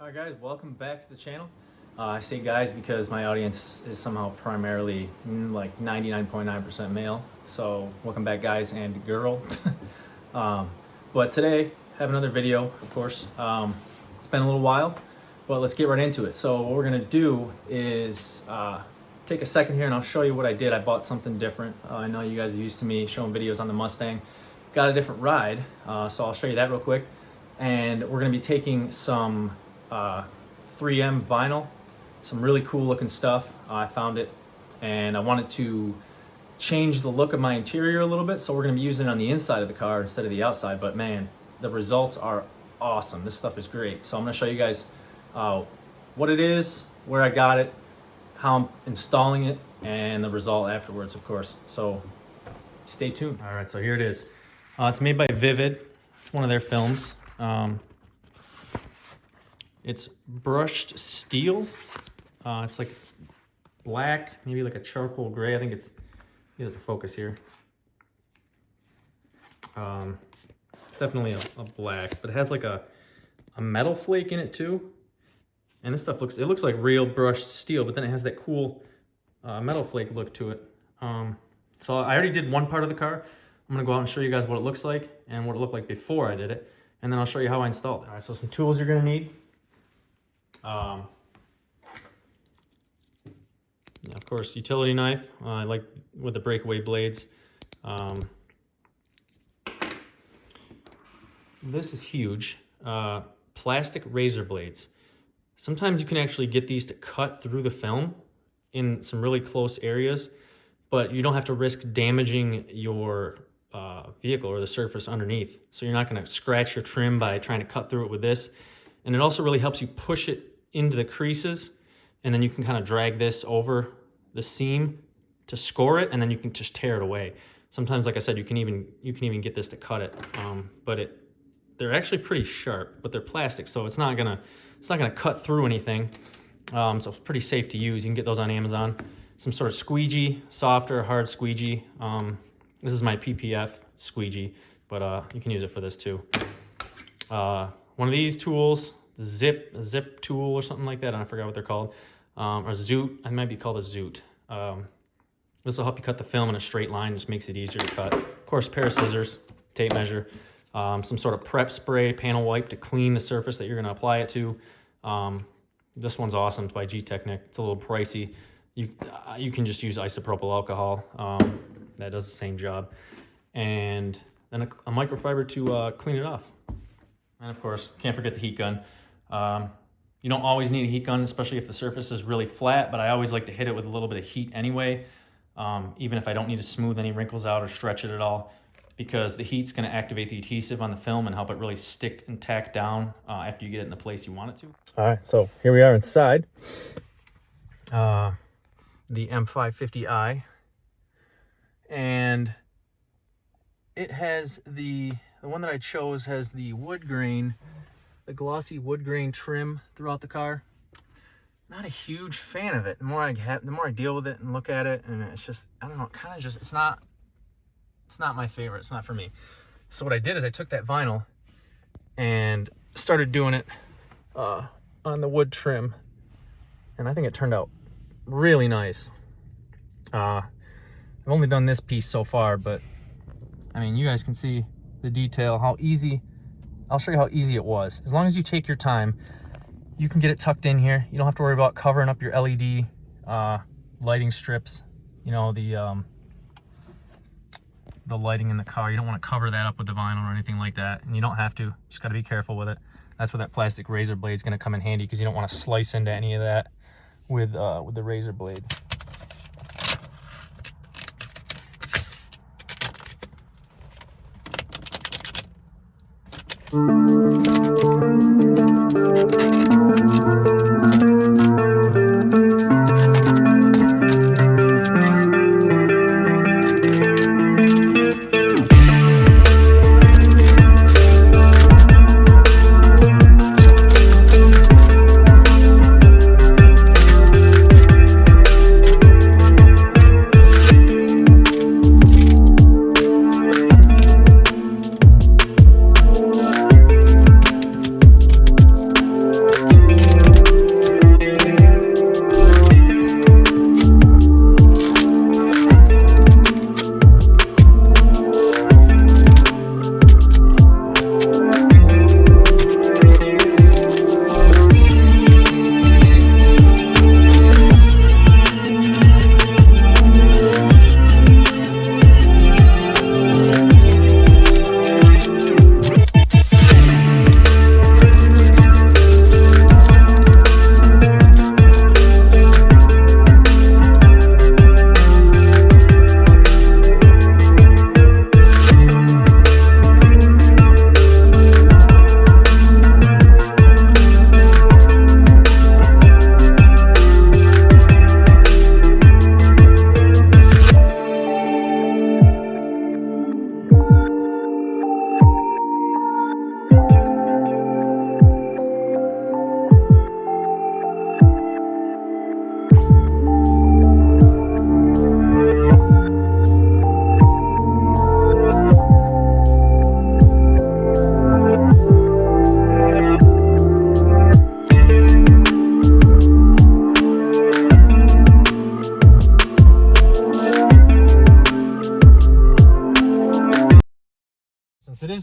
Alright guys, welcome back to the channel. I say guys because my audience is somehow primarily like 99.9% male. So welcome back guys and girl. But today, I have another video, of course. It's been a little while, but let's get right into it. So what we're gonna do is take a second here and I'll show you what I did. I bought something different. I know you guys are used to me showing videos on the Mustang. Got a different ride, so I'll show you that real quick. And we're gonna be taking some 3M vinyl, some really cool looking stuff. I found it and I wanted to change the look of my interior a little bit, so we're going to be using it on the inside of the car instead of the outside. But man, the results are awesome. This stuff is great. So I'm going to show you guys what it is, where I got it, how I'm installing it, and the result afterwards, of course. So stay tuned. All right, so here it is. It's made by Vivid. It's one of their films. It's brushed steel. It's like black, maybe like a charcoal gray. I think it's, you have to focus here. It's definitely a black, but it has like a metal flake in it too. And this stuff looks like real brushed steel, but then it has that cool metal flake look to it. So I already did one part of the car. I'm gonna go out and show you guys what it looks like and what it looked like before I did it. And then I'll show you how I installed it. All right, so some tools you're gonna need. Yeah, of course, utility knife. I like with the breakaway blades. This is huge. Plastic razor blades. Sometimes you can actually get these to cut through the film in some really close areas, but you don't have to risk damaging your vehicle or the surface underneath. So you're not going to scratch your trim by trying to cut through it with this. And it also really helps you push it into the creases, and then you can kind of drag this over the seam to score it, and then you can just tear it away. Sometimes, like I said, you can even get this to cut it. But they're actually pretty sharp, but they're plastic, so it's not gonna cut through anything. So it's pretty safe to use. You can get those on Amazon. Some sort of squeegee, soft or hard squeegee. This is my PPF squeegee, but you can use it for this too. One of these tools, zip tool or something like that. I forgot what they're called. Or zoot. It might be called a zoot. This will help you cut the film in a straight line. Just makes it easier to cut. Of course, pair of scissors, tape measure, some sort of prep spray, panel wipe to clean the surface that you're going to apply it to. This one's awesome. It's by Gtechniq. It's a little pricey. You can just use isopropyl alcohol. That does the same job. And then a microfiber to clean it off. And of course, can't forget the heat gun. You don't always need a heat gun, especially if the surface is really flat, but I always like to hit it with a little bit of heat anyway, even if I don't need to smooth any wrinkles out or stretch it at all, because the heat's going to activate the adhesive on the film and help it really stick and tack down after you get it in the place you want it to. All right, so here we are inside the M550i, and it has the one that I chose has the wood grain, the glossy wood grain trim throughout the car. Not a huge fan of it. The more I deal with it and look at it, and it's just, I don't know, kind of just, it's not my favorite. It's not for me. So what I did is I took that vinyl and started doing it on the wood trim, and I think it turned out really nice. I've only done this piece so far, but I mean, you guys can see the detail, how easy. I'll show you how easy it was. As long as you take your time, you can get it tucked in here. You don't have to worry about covering up your LED lighting strips. You know, the lighting in the car. You don't want to cover that up with the vinyl or anything like that. And you don't have to. Just got to be careful with it. That's where that plastic razor blade is going to come in handy, because you don't want to slice into any of that with the razor blade.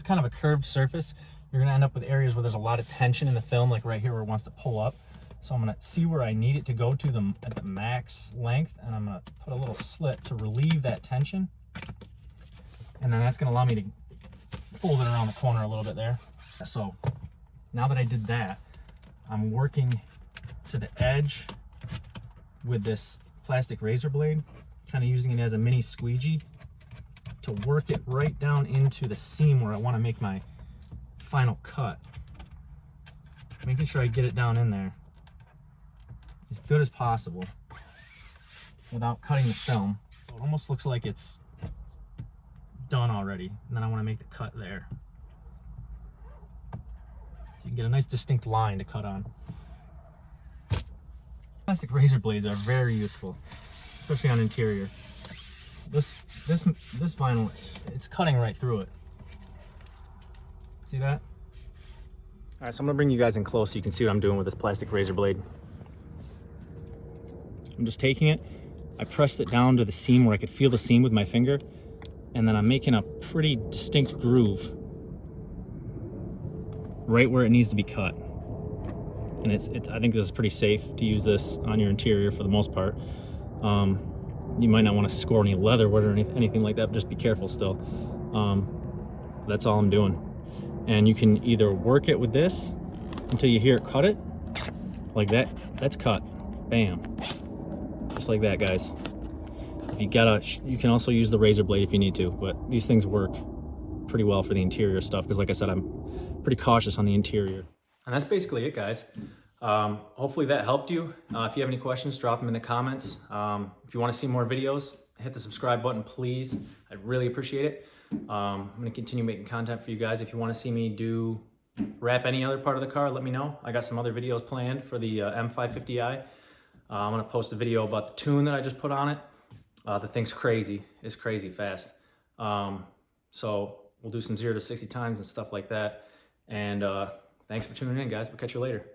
kind of a curved surface, you're gonna end up with areas where there's a lot of tension in the film, like right here where it wants to pull up. So I'm gonna see where I need it to go to at the max length, and I'm gonna put a little slit to relieve that tension. And then that's gonna allow me to fold it around the corner a little bit there. So now that I did that, I'm working to the edge with this plastic razor blade, kind of using it as a mini squeegee to work it right down into the seam where I want to make my final cut. Making sure I get it down in there as good as possible without cutting the film. So it almost looks like it's done already, and then I want to make the cut there. So you can get a nice distinct line to cut on. Plastic razor blades are very useful, especially on interior. This vinyl, it's cutting right through it. See that? All right, so I'm gonna bring you guys in close so you can see what I'm doing with this plastic razor blade. I'm just taking it, I pressed it down to the seam where I could feel the seam with my finger, and then I'm making a pretty distinct groove right where it needs to be cut. And I think this is pretty safe to use this on your interior for the most part. You might not want to score any leather wood or anything like that, but just be careful still. That's all I'm doing. And you can either work it with this until you hear it cut it, like that. That's cut. Bam. Just like that, guys. You can also use the razor blade if you need to, but these things work pretty well for the interior stuff because, like I said, I'm pretty cautious on the interior. And that's basically it, guys. Hopefully that helped you. If you have any questions, drop them in the comments. If you want to see more videos, hit the subscribe button, please. I'd really appreciate it. I'm going to continue making content for you guys. If you want to see me wrap any other part of the car, let me know. I got some other videos planned for the M550i. I'm going to post a video about the tune that I just put on it. The thing's crazy. It's crazy fast. So we'll do some 0 to 60 times and stuff like that. And thanks for tuning in, guys. We'll catch you later.